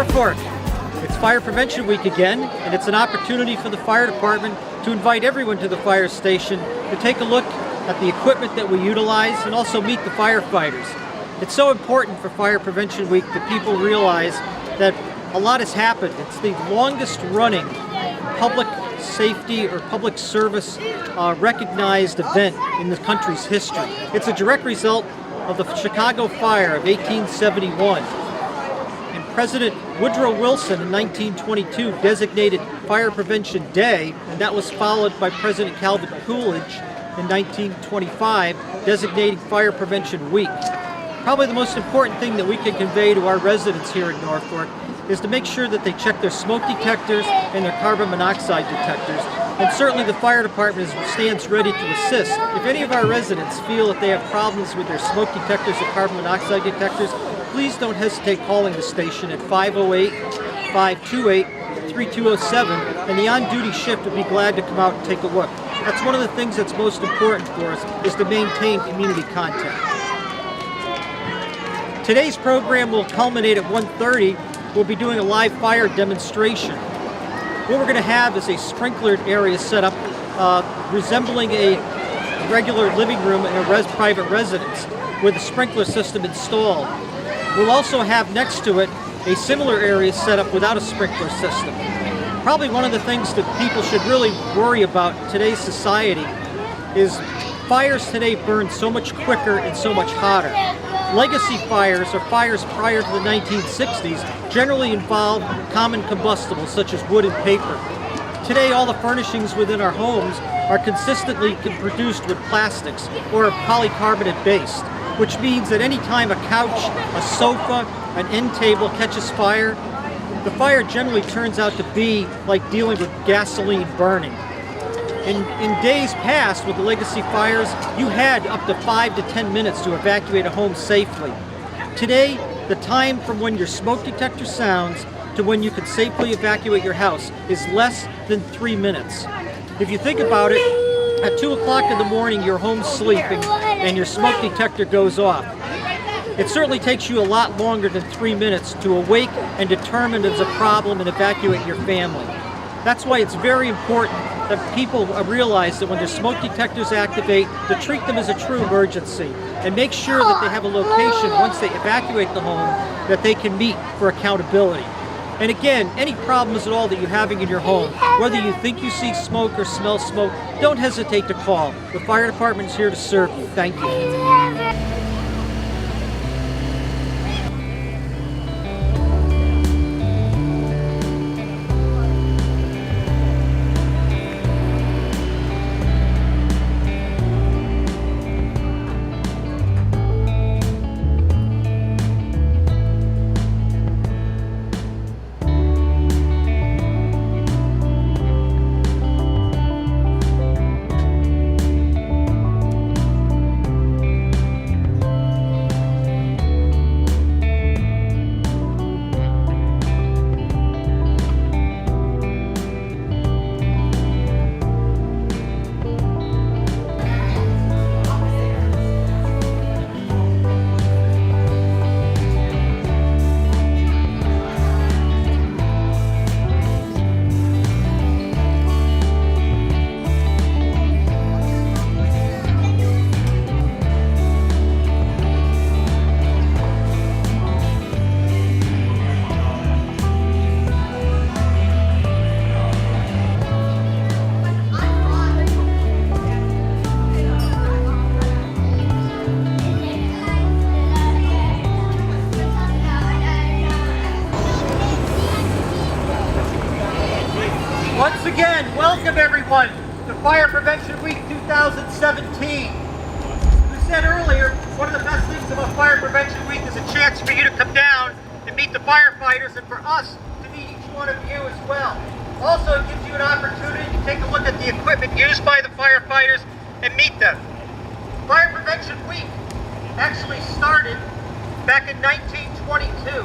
Norfolk. It's Fire Prevention Week again, and it's an opportunity for the fire department to invite everyone to the fire station to take a look at the equipment that we utilize and also meet the firefighters. It's so important for Fire Prevention Week that people realize that a lot has happened. It's the longest running public safety or public service recognized event in the country's history. It's a direct result of the Chicago fire of 1871. And President Woodrow Wilson in 1922 designated Fire Prevention Day, and that was followed by President Calvin Coolidge in 1925 designating Fire Prevention Week. Probably the most important thing that we can convey to our residents here in Norfolk is to make sure that they check their smoke detectors and their carbon monoxide detectors. And certainly the fire department stands ready to assist. If any of our residents feel that they have problems with their smoke detectors or carbon monoxide detectors, please don't hesitate calling the station at 508-528-3207, and the on-duty shift would be glad to come out and take a look. That's one of the things that's most important for us, is to maintain community contact. Today's program will culminate at 1:30. We'll be doing a live fire demonstration. What we're going to have is a sprinklered area set up resembling a regular living room in a private residence with a sprinkler system installed. We'll also have next to it a similar area set up without a sprinkler system. Probably one of the things that people should really worry about in today's society is fires today burn so much quicker and so much hotter. Legacy fires, or fires prior to the 1960s, generally involve common combustibles such as wood and paper. Today, all the furnishings within our homes are consistently produced with plastics or polycarbonate based, which means that any time a couch, a sofa, an end table catches fire, the fire generally turns out to be like dealing with gasoline burning. In days past with the legacy fires, you had up to 5 to 10 minutes to evacuate a home safely. Today, the time from when your smoke detector sounds to when you can safely evacuate your house is less than 3 minutes. If you think about it, at 2 o'clock in the morning, you're home sleeping and your smoke detector goes off. It certainly takes you a lot longer than 3 minutes to awake and determine there's a problem and evacuate your family. That's why it's very important that people realize that when their smoke detectors activate, to treat them as a true emergency and make sure that they have a location once they evacuate the home that they can meet for accountability. And again, any problems at all that you're having in your home, whether you think you see smoke or smell smoke, don't hesitate to call. The fire department is here to serve you. Thank you. Once again, welcome everyone to Fire Prevention Week 2017. We said earlier, one of the best things about Fire Prevention Week is a chance for you to come down and meet the firefighters and for us to meet each one of you as well. Also, it gives you an opportunity to take a look at the equipment used by the firefighters and meet them. Fire Prevention Week actually started back in 1922.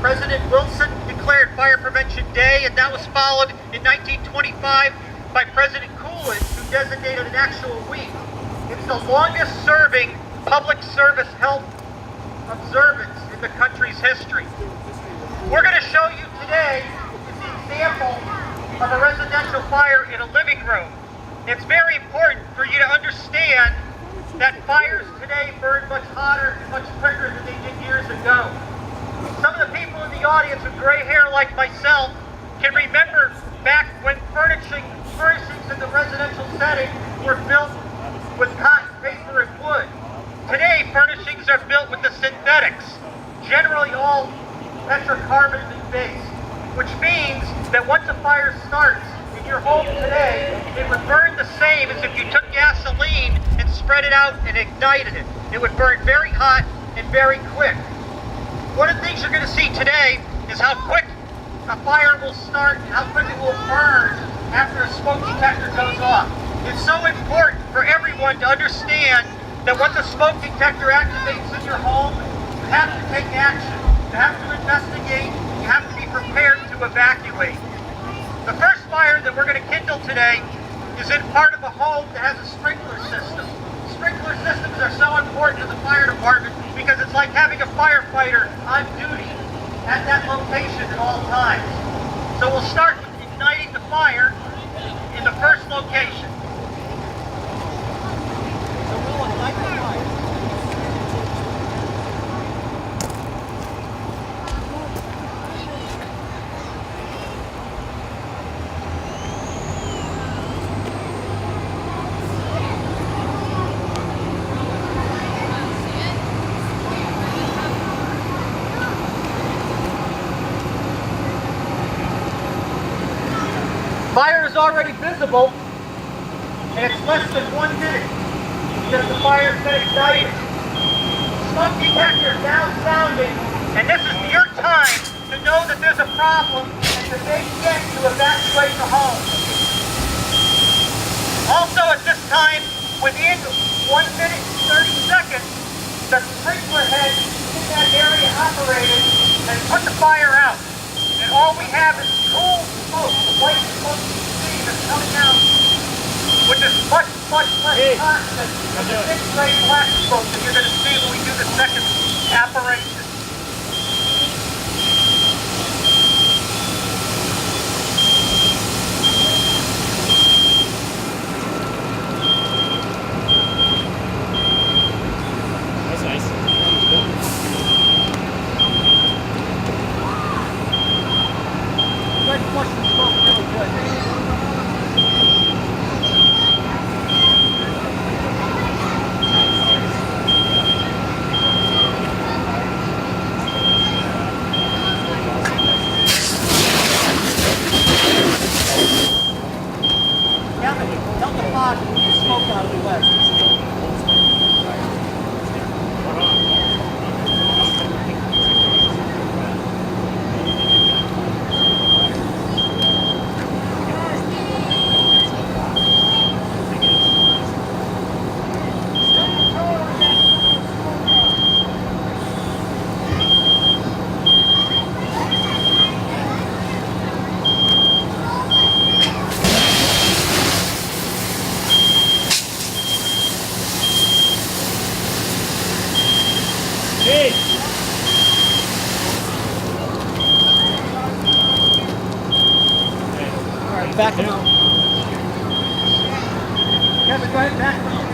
President Wilson declared Fire Prevention Day, and that was followed in 1925 by President Coolidge, who designated an actual week. It's the longest serving public service health observance in the country's history. We're going to show you today is the example of a residential fire in a living room. It's very important for you to understand that fires today burn much hotter and much quicker than they did years ago. Some of the people in the audience with gray hair like myself can remember back when furnishings in the residential setting were built with cotton, paper, and wood. Today, furnishings are built with the synthetics, generally all petrocarbon based, which means that once a fire starts in your home today, it would burn the same as if you took gasoline and spread it out and ignited it. It would burn very hot and very quick. One of the things you're going to see today is how quick a fire will start and how quick it will burn after a smoke detector goes off. It's so important for everyone to understand that once a smoke detector activates in your home, you have to take action. You have to investigate. You have to be prepared to evacuate. The first fire that we're going to kindle today is in part of a home that has a sprinkler system. Sprinkler systems are so important to the fire department because it's like having a firefighter on duty at that location at all times. So we'll start with igniting the fire in the first location. So we'll ignite the fire. Fire is already visible, and it's less than 1 minute because the fire's been ignited. Smoke detector now sounding, and this is your time to know that there's a problem and to make sense to evacuate the home. Also at this time, within 1 minute and 30 seconds, the sprinkler head in that area operated and put the fire out. And all we have is cool smoke, the white smoke you see that's coming out, which is much, much less toxic than the thick gray black smoke that you're going to see when we do the second operation. That's nice. Red flush the smoke really good. Tell the fog to move the smoke out of the way. Hey! All right, back them out. Kevin, go ahead, back them out.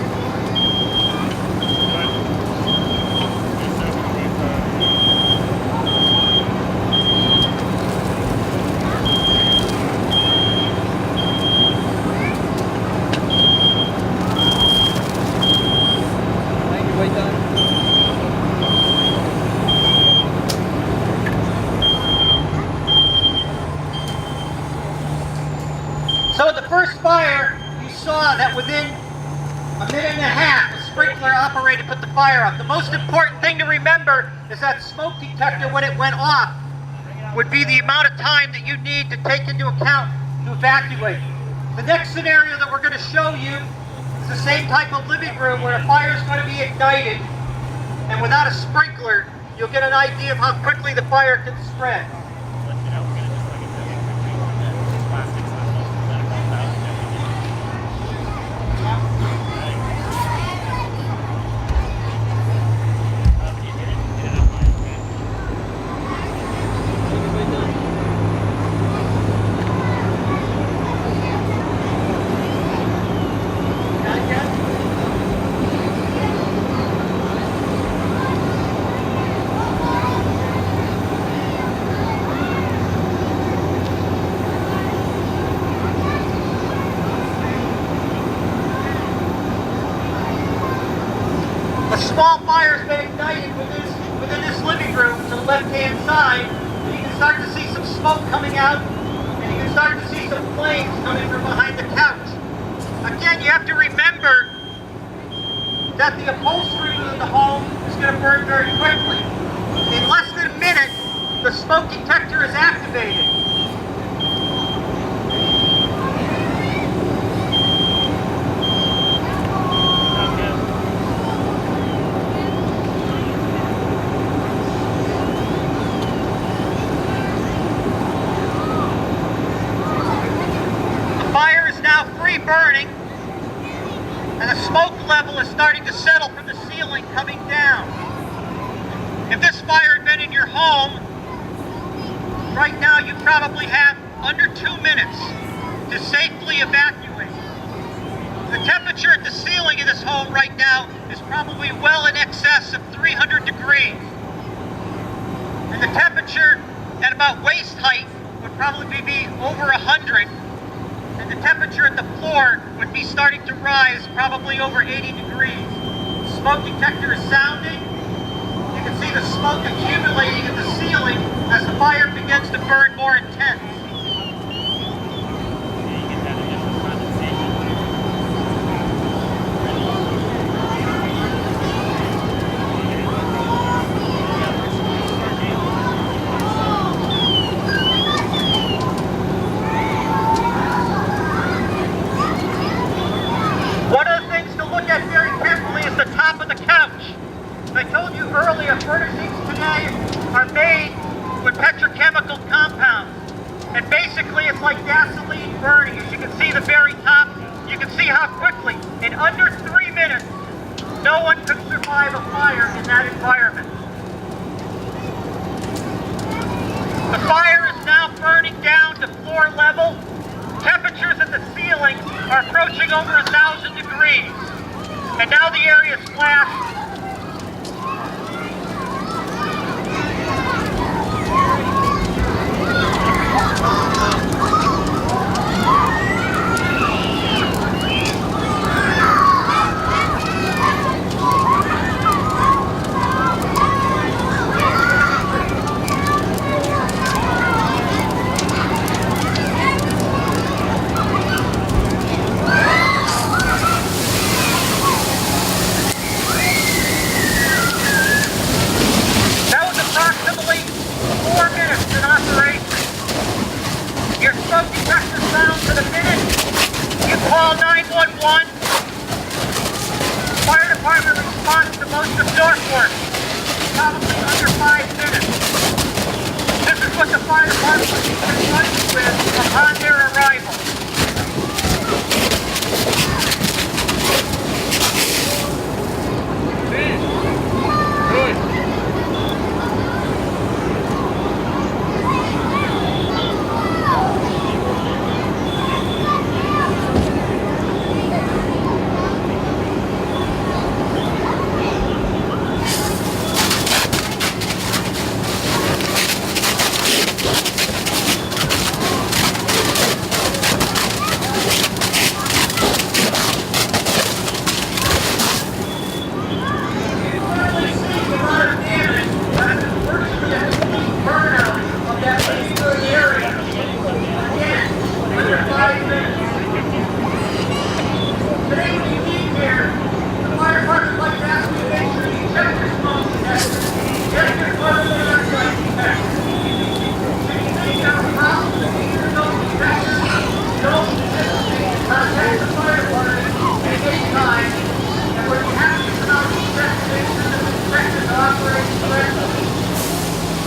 Thank you, wait done. So at the first fire, you saw that within a minute and a half, the sprinkler operator put the fire out. The most important thing to remember is that smoke detector, when it went off, would be the amount of time that you need to take into account to evacuate. The next scenario that we're going to show you is the same type of living room where a fire is going to be ignited, and without a sprinkler, you'll get an idea of how quickly the fire can spread. outside, and you can start to see some smoke coming out, and you can start to see some flames coming from behind the couch. Again, you have to remember that the upholstery in the home is going to burn very quickly. In less than a minute, the smoke detector is activated. The fire is now free burning, and the smoke level is starting to settle from the ceiling coming down. If this fire had been in your home, right now you probably have under 2 minutes to safely evacuate. The temperature at the ceiling of this home right now is probably well in excess of 300 degrees. And the temperature at about waist height would probably be over 100. And the temperature at the floor would be starting to rise probably over 80 degrees. The smoke detector is sounding. You can see the smoke accumulating at the ceiling as the fire begins to burn more intense. One of the things to look at very carefully is the top of the couch. I told you earlier, furnishings today are made with petrochemical compounds. And basically it's like gasoline burning. As you can see the very top, you can see how quickly, in under 3 minutes, no one could survive a fire in that environment. The fire is now burning down to floor level. Temperatures at the ceiling are approaching over 1,000 degrees. And now the area is flashed. Call 911. Fire department responds to most of Norfolk, probably under 5 minutes. This is what the fire department was confronted with upon their arrival.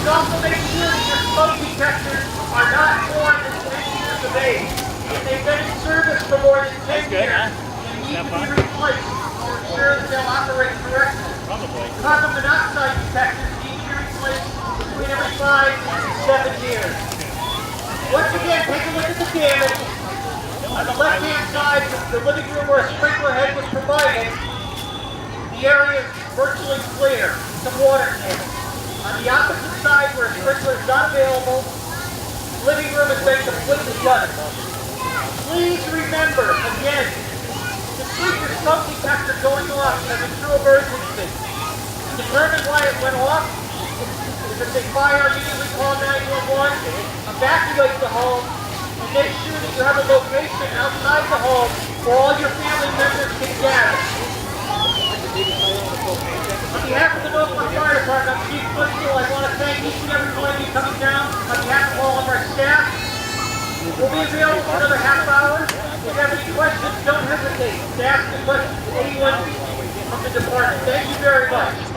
Also make sure that your smoke detectors are not more than 10 years of age. If they've been in service for more than 10 years, they need to be replaced to ensure that they'll operate correctly. Carbon monoxide detectors need to be replaced between every 5 and 7 years. Once again, take a look at the damage. On the left-hand side, the living room where a sprinkler head was provided, the area is virtually clear. Some water damage. On the opposite side, where a sprinkler is not available, the living room has been completely gutted. Please remember, again, to treat your smoke detector going off as a true emergency. Determine why it went off. If there's a fire, immediately call 911, evacuate the home, and make sure that you have a location outside the home where all your family members can gather. On behalf of the Norfolk Fire Department, I'm Chief Bushel. I want to thank each and every one of you coming down on behalf of all of our staff. We'll be available for another half hour. If you have any questions, don't hesitate to ask the questions to anyone from the department. Thank you very much.